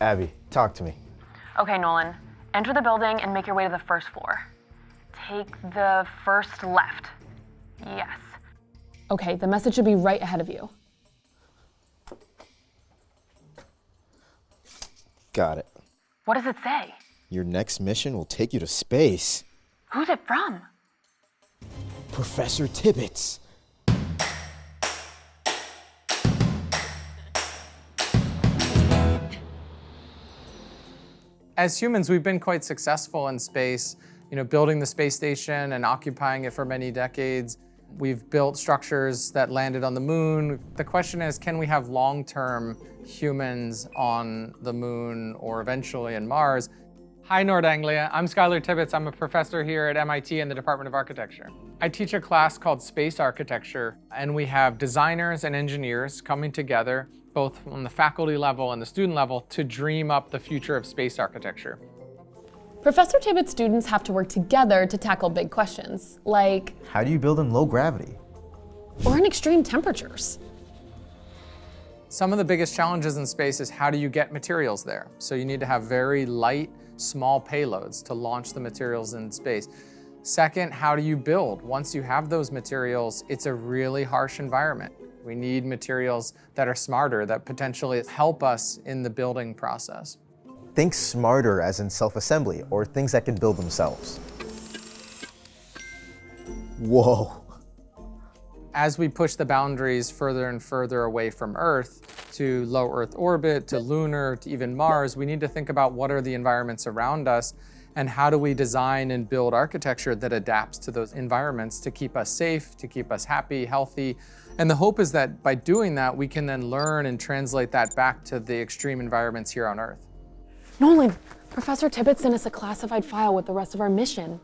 Abby, talk to me. Okay, Nolan. Enter the building and make your way to the first floor. Take the first left. Yes. Okay, the message should be right ahead of you. Got it. What does it say? Your next mission will take you to space. Who's it from? Professor Tibbits. As humans, we've been quite successful in space, building the space station and occupying it for many decades. We've built structures that landed on the moon. The question is, can we have long-term humans on the moon or eventually in Mars? Hi, Nord Anglia. I'm Skylar Tibbits. I'm a professor here at MIT in the Department of Architecture. I teach a class called Space Architecture, and we have designers and engineers coming together, both on the faculty level and the student level, to dream up the future of space architecture. Professor Tibbits' students have to work together to tackle big questions, like How do you build in low gravity? or in extreme temperatures. Some of the biggest challenges in space is how do you get materials there? So you need to have very light, small payloads to launch the materials in space. Second, how do you build? Once you have those materials, it's a really harsh environment. We need materials that are smarter, that potentially help us in the building process. Think smarter as in self-assembly, or things that can build themselves. Whoa. As we push the boundaries further and further away from Earth to low Earth orbit, to lunar, to even Mars, we need to think about what are the environments around us and how do we design and build architecture that adapts to those environments to keep us safe, to keep us happy, healthy. And the hope is that by doing that, we can then learn and translate that back to the extreme environments here on Earth. Nolan, Professor Tibbits sent us a classified file with the rest of our mission.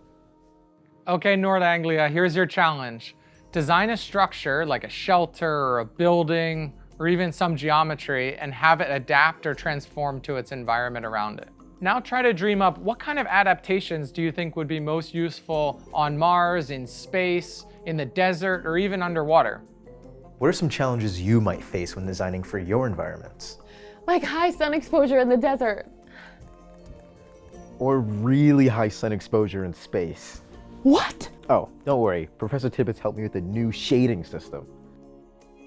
Okay, Nord Anglia, here's your challenge. Design a structure like a shelter or a building or even some geometry and have it adapt or transform to its environment around it. Now try to dream up what kind of adaptations do you think would be most useful on Mars, in space, in the desert, or even underwater? What are some challenges you might face when designing for your environments? Like high sun exposure in the desert. Or really high sun exposure in space. What? Oh, don't worry. Professor Tibbits helped me with a new shading system.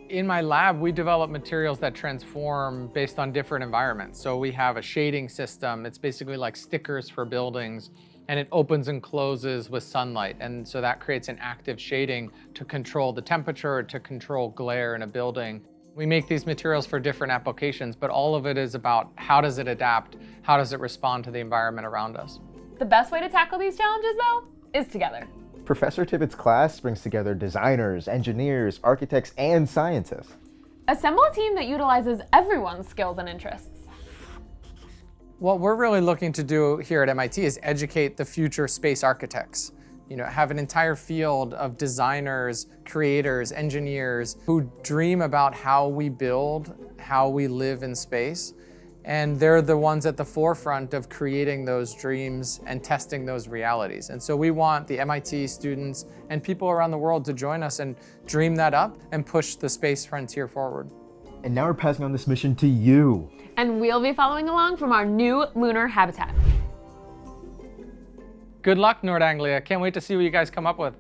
In my lab, we develop materials that transform based on different environments. So we have a shading system. It's basically like stickers for buildings, and it opens and closes with sunlight. And so that creates an active shading to control the temperature, to control glare in a building. We make these materials for different applications, but all of it is about how does it adapt? How does it respond to the environment around us? The best way to tackle these challenges, though, is together. Professor Tibbits' class brings together designers, engineers, architects, and scientists. Assemble a team that utilizes everyone's skills and interests. What we're really looking to do here at MIT is educate the future space architects. Have an entire field of designers, creators, engineers who dream about how we build, how we live in space. And they're the ones at the forefront of creating those dreams and testing those realities. And so we want the MIT students and people around the world to join us and dream that up and push the space frontier forward. And now we're passing on this mission to you. And we'll be following along from our new lunar habitat. Good luck, Nord Anglia. Can't wait to see what you guys come up with.